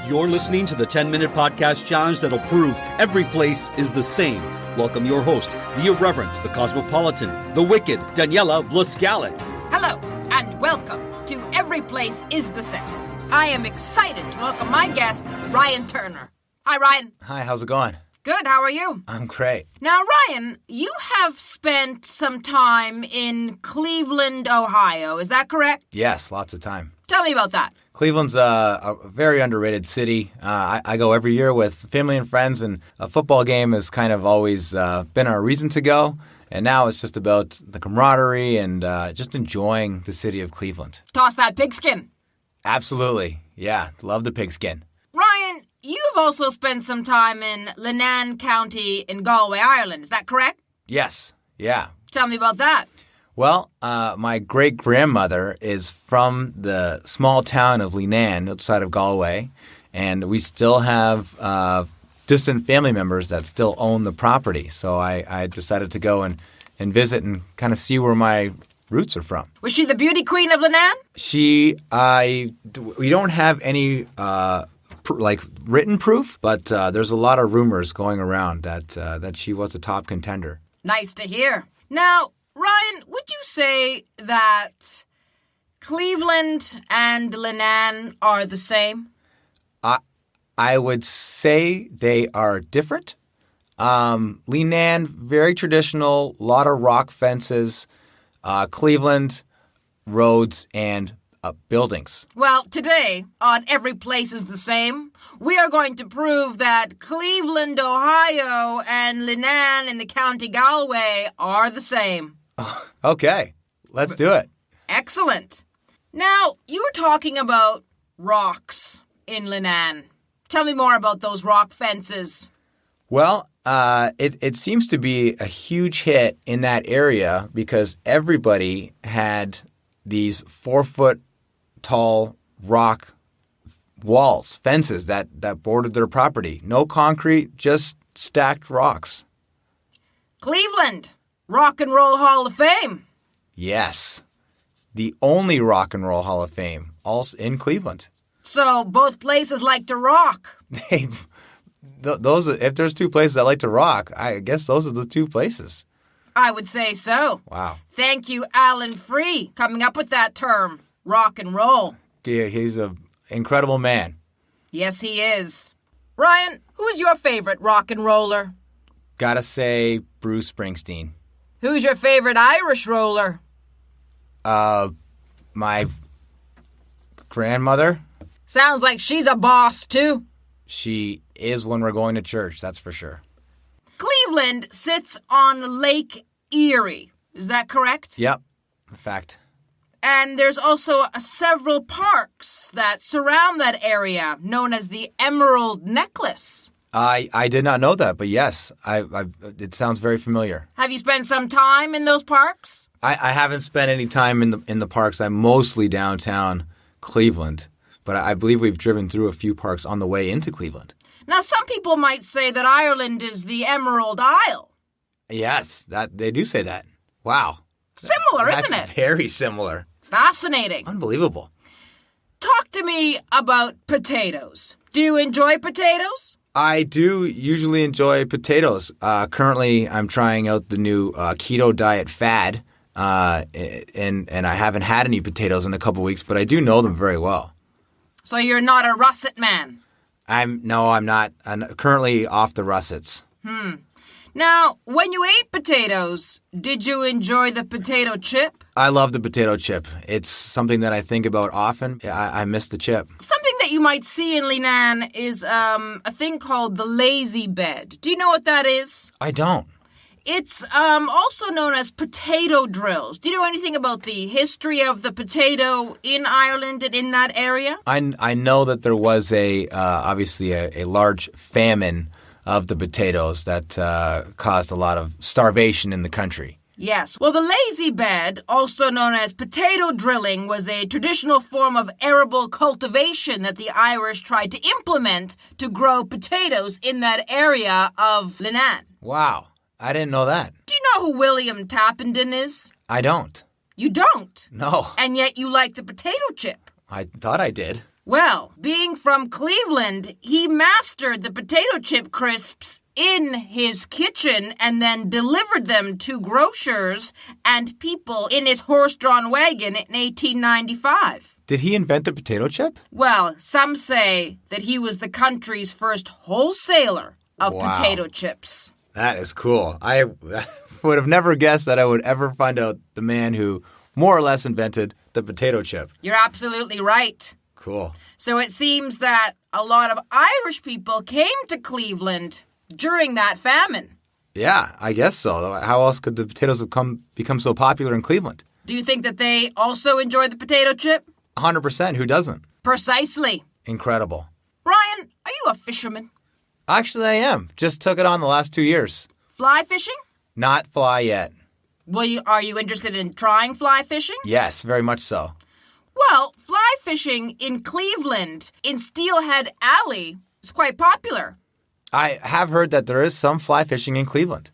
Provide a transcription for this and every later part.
You're listening to the 10-minute podcast challenge that'll prove every place is the same. Welcome your host, the irreverent, the cosmopolitan, the wicked, Daniela Vlaskalic. Hello, and welcome to Every Place Is The Same. I am excited to welcome my guest, Ryan Turner. Hi, Ryan. Hi, how's it going? Good, how are you? I'm great. Now, Ryan, you have spent some time in Cleveland, Ohio. Is that correct? Yes, lots of time. Tell me about that. Cleveland's a very underrated city. I go every year with family and friends, and a football game has kind of always been our reason to go. And now it's just about the camaraderie and just enjoying the city of Cleveland. Toss that pigskin. Absolutely. Yeah, love the pigskin. Ryan, you've also spent some time in Leenane County in Galway, Ireland. Is that correct? Yes, yeah. Tell me about that. Well, my great-grandmother is from the small town of Leenane, outside of Galway, and we still have distant family members that still own the property. So I decided to go and visit and kind of see where my roots are from. Was she the beauty queen of Leenane? We don't have any written proof, but there's a lot of rumors going around that she was a top contender. Nice to hear. Now, Ryan, would you say that Cleveland and Leenane are the same? I would say they are different. Leenane, very traditional, a lot of rock fences. Cleveland, roads and buildings. Well, today on Every Place Is The Same, we are going to prove that Cleveland, Ohio and Leenane in the County Galway are the same. Okay, let's do it. Excellent. Now, you were talking about rocks in Leenane. Tell me more about those rock fences. Well, it seems to be a huge hit in that area because everybody had these 4-foot-tall rock walls, fences that bordered their property. No concrete, just stacked rocks. Cleveland, Rock and Roll Hall of Fame. Yes, the only Rock and Roll Hall of Fame, also in Cleveland. So both places like to rock. Those, if there's two places that like to rock, I guess those are the two places. I would say so. Wow. Thank you, Alan Free, coming up with that term, rock and roll. Yeah, he's an incredible man. Yes, he is. Ryan, who is your favorite rock and roller? Gotta say Bruce Springsteen. Who's your favorite Irish roller? My grandmother. Sounds like she's a boss, too. She is when we're going to church, that's for sure. Cleveland sits on Lake Erie. Is that correct? Yep, in fact. And there's also several parks that surround that area, known as the Emerald Necklace. I did not know that, but yes, it sounds very familiar. Have you spent some time in those parks? I haven't spent any time in the parks. I'm mostly downtown Cleveland, but I believe we've driven through a few parks on the way into Cleveland. Now, some people might say that Ireland is the Emerald Isle. Yes, they do say that. Wow. Similar, isn't it? That's very similar. Fascinating. Unbelievable. Talk to me about potatoes. Do you enjoy potatoes? I do usually enjoy potatoes. Currently, I'm trying out the new keto diet fad, and I haven't had any potatoes in a couple weeks, but I do know them very well. So you're not a russet man? I'm not. I'm currently off the russets. Now, when you ate potatoes, did you enjoy the potato chip? I love the potato chip. It's something that I think about often. I miss the chip. Something that you might see in Leenane is a thing called the lazy bed. Do you know what that is? I don't. It's also known as potato drills. Do you know anything about the history of the potato in Ireland and in that area? I know that there was obviously a large famine of the potatoes that caused a lot of starvation in the country. Yes. Well, the lazy bed, also known as potato drilling, was a traditional form of arable cultivation that the Irish tried to implement to grow potatoes in that area of Leenane. Wow. I didn't know that. Do you know who William Tappenden is? I don't. You don't? No. And yet you like the potato chip. I thought I did. Well, being from Cleveland, he mastered the potato chip crisps in his kitchen and then delivered them to grocers and people in his horse-drawn wagon in 1895. Did he invent the potato chip? Well, some say that he was the country's first wholesaler of potato chips. That is cool. I would have never guessed that I would ever find out the man who more or less invented the potato chip. You're absolutely right. Cool. So it seems that a lot of Irish people came to Cleveland during that famine. Yeah, I guess so. How else could the potatoes have become so popular in Cleveland? Do you think that they also enjoyed the potato chip? 100%. Who doesn't? Precisely. Incredible. Ryan, are you a fisherman? Actually, I am. Just took it on the last 2 years. Fly fishing? Not fly yet. Are you interested in trying fly fishing? Yes, very much so. Well, fly fishing in Cleveland, in Steelhead Alley, is quite popular. I have heard that there is some fly fishing in Cleveland.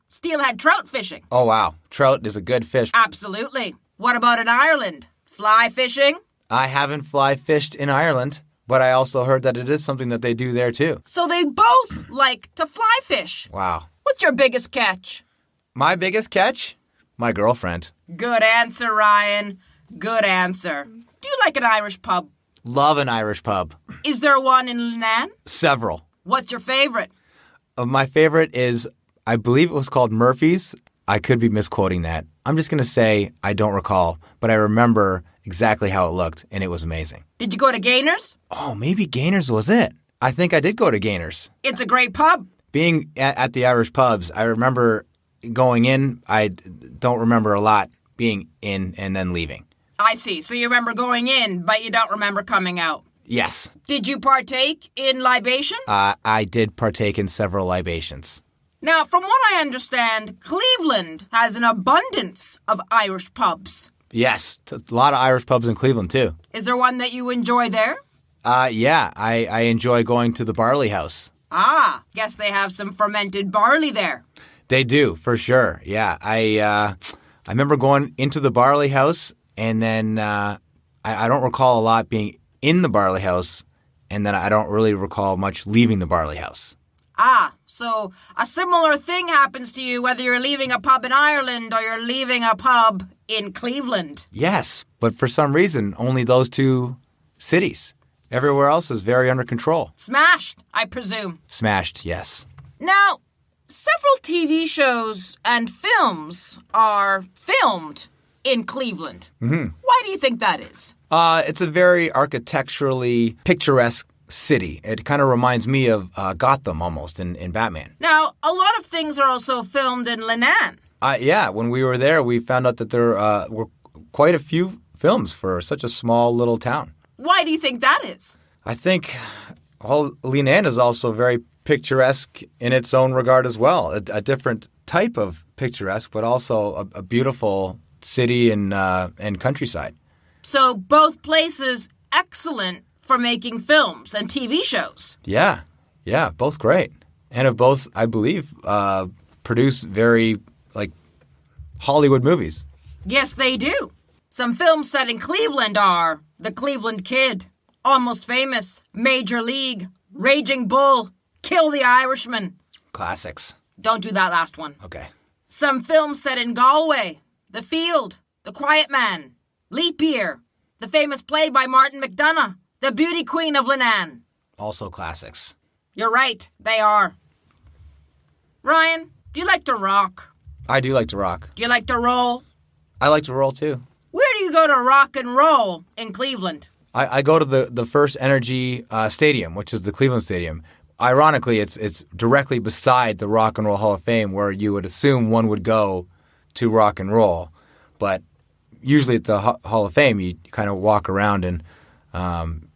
Steelhead trout fishing. Oh, wow. Trout is a good fish. Absolutely. What about in Ireland? Fly fishing? I haven't fly fished in Ireland, but I also heard that it is something that they do there, too. So they both like to fly fish. Wow. What's your biggest catch? My biggest catch? My girlfriend. Good answer, Ryan. Good answer. Do you like an Irish pub? Love an Irish pub. Is there one in Leenane? Several. What's your favorite? My favorite is, I believe it was called Murphy's. I could be misquoting that. I'm just going to say I don't recall, but I remember exactly how it looked, and it was amazing. Did you go to Gainer's? Oh, maybe Gainer's was it. I think I did go to Gainer's. It's a great pub. Being at the Irish pubs, I remember going in. I don't remember a lot being in and then leaving. I see. So you remember going in, but you don't remember coming out. Yes. Did you partake in libation? I did partake in several libations. Now, from what I understand, Cleveland has an abundance of Irish pubs. Yes, a lot of Irish pubs in Cleveland, too. Is there one that you enjoy there? Yeah, I enjoy going to the Barley House. Ah, guess they have some fermented barley there. They do, for sure. Yeah, I remember going into the Barley House, and then I don't recall a lot being in the Barley House, and then I don't really recall much leaving the Barley House. Ah, so a similar thing happens to you whether you're leaving a pub in Ireland or you're leaving a pub in Cleveland. Yes, but for some reason, only those two cities. Everywhere else is very under control. Smashed, I presume. Smashed, yes. Now, several TV shows and films are filmed in Cleveland. Mm-hmm. Why do you think that is? It's a very architecturally picturesque city. It kind of reminds me of Gotham almost in Batman. Now, a lot of things are also filmed in Leenane. Yeah, when we were there, we found out that there were quite a few films for such a small little town. Why do you think that is? I think Leenane is also very picturesque in its own regard as well. A different type of picturesque, but also a beautiful city and countryside. So both places excellent for making films and TV shows. Yeah, both great. And have both, I believe, produced very, Hollywood movies. Yes, they do. Some films set in Cleveland are The Cleveland Kid, Almost Famous, Major League, Raging Bull, Kill the Irishman. Classics. Don't do that last one. Okay. Some films set in Galway, The Field, The Quiet Man, Leap Year, the famous play by Martin McDonagh, The Beauty Queen of Leenane. Also classics. You're right, they are. Ryan, do you like to rock? I do like to rock. Do you like to roll? I like to roll, too. Where do you go to rock and roll in Cleveland? I go to the First Energy Stadium, which is the Cleveland Stadium. Ironically, it's directly beside the Rock and Roll Hall of Fame, where you would assume one would go to rock and roll. But usually at the Hall of Fame, you kind of walk around and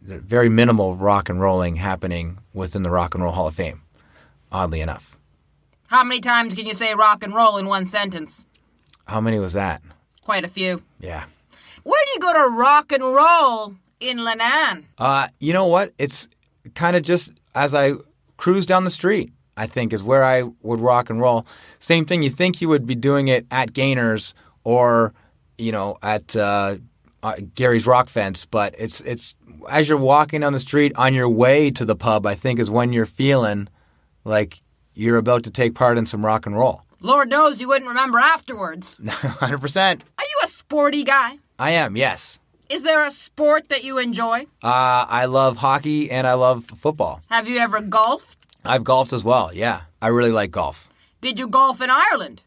very minimal rock and rolling happening within the Rock and Roll Hall of Fame, oddly enough. How many times can you say rock and roll in one sentence? How many was that? Quite a few. Yeah. Where do you go to rock and roll in Leenane? You know what? It's kind of just as I cruise down the street, I think, is where I would rock and roll. Same thing. You think you would be doing it at Gainer's or, at Gary's Rock Fence, but it's as you're walking down the street on your way to the pub, I think is when you're feeling like you're about to take part in some rock and roll. Lord knows you wouldn't remember afterwards. 100%. Are you a sporty guy? I am, yes. Is there a sport that you enjoy? I love hockey and I love football. Have you ever golfed? I've golfed as well, yeah. I really like golf. Did you golf in Ireland?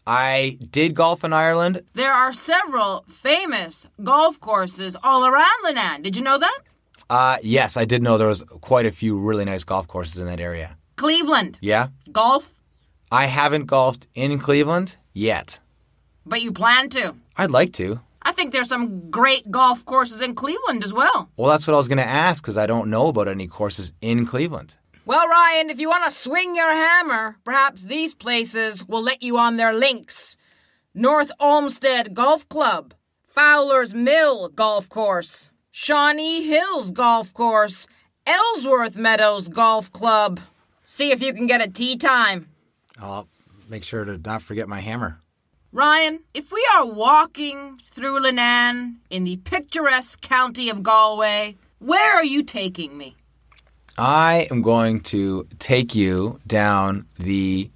I did golf in Ireland. There are several famous golf courses all around Leenane. Did you know that? Yes, I did know there was quite a few really nice golf courses in that area. Cleveland. Yeah? Golf? I haven't golfed in Cleveland yet. But you plan to? I'd like to. I think there's some great golf courses in Cleveland as well. Well, that's what I was going to ask because I don't know about any courses in Cleveland. Well, Ryan, if you want to swing your hammer, perhaps these places will let you on their links. North Olmsted Golf Club, Fowler's Mill Golf Course, Shawnee Hills Golf Course, Ellsworth Meadows Golf Club. See if you can get a tee time. I'll make sure to not forget my hammer. Ryan, if we are walking through Leenane in the picturesque county of Galway, where are you taking me? I am going to take you down the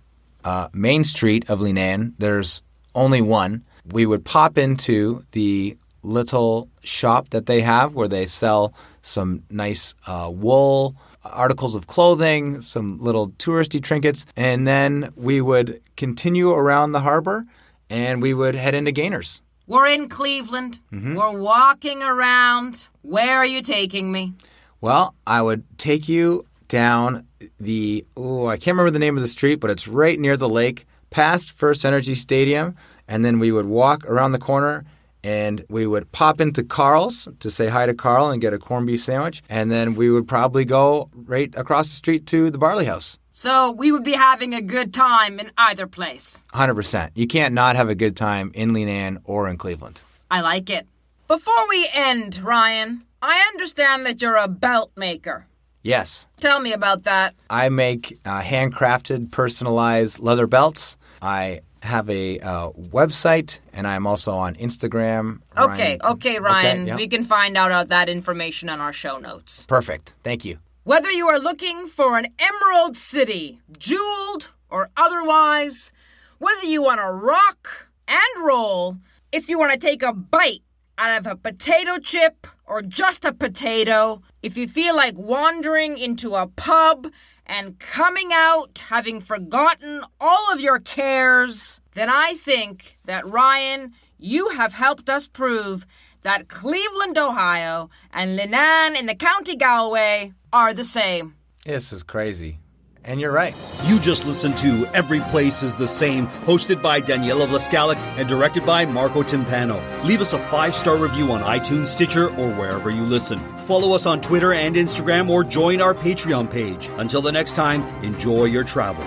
main street of Leenane. There's only one. We would pop into the little shop that they have where they sell some nice wool, articles of clothing, some little touristy trinkets, and then we would continue around the harbor and we would head into Gainers. We're in Cleveland. Mm-hmm. We're walking around. Where are you taking me? Well, I would take you down I can't remember the name of the street, but it's right near the lake, past First Energy Stadium, and then we would walk around the corner and we would pop into Carl's to say hi to Carl and get a corned beef sandwich, and then we would probably go right across the street to the Barley House. So we would be having a good time in either place. 100%. You can't not have a good time in Leenane or in Cleveland. I like it. Before we end, Ryan, I understand that you're a belt maker. Yes. Tell me about that. I make handcrafted, personalized leather belts. I have a website, and I'm also on Instagram. Okay, Ryan. Yeah. We can find out that information on our show notes. Perfect. Thank you. Whether you are looking for an emerald city, jeweled or otherwise, whether you want to rock and roll, if you want to take a bite out of a potato chip or just a potato, if you feel like wandering into a pub and coming out having forgotten all of your cares, then I think that, Ryan, you have helped us prove that Cleveland, Ohio and Leenane in the County Galway are the same. This is crazy. And you're right. You just listened to Every Place Is The Same, hosted by Daniela Vlaskalic and directed by Marco Timpano. Leave us a 5-star review on iTunes, Stitcher, or wherever you listen. Follow us on Twitter and Instagram or join our Patreon page. Until the next time, enjoy your travels.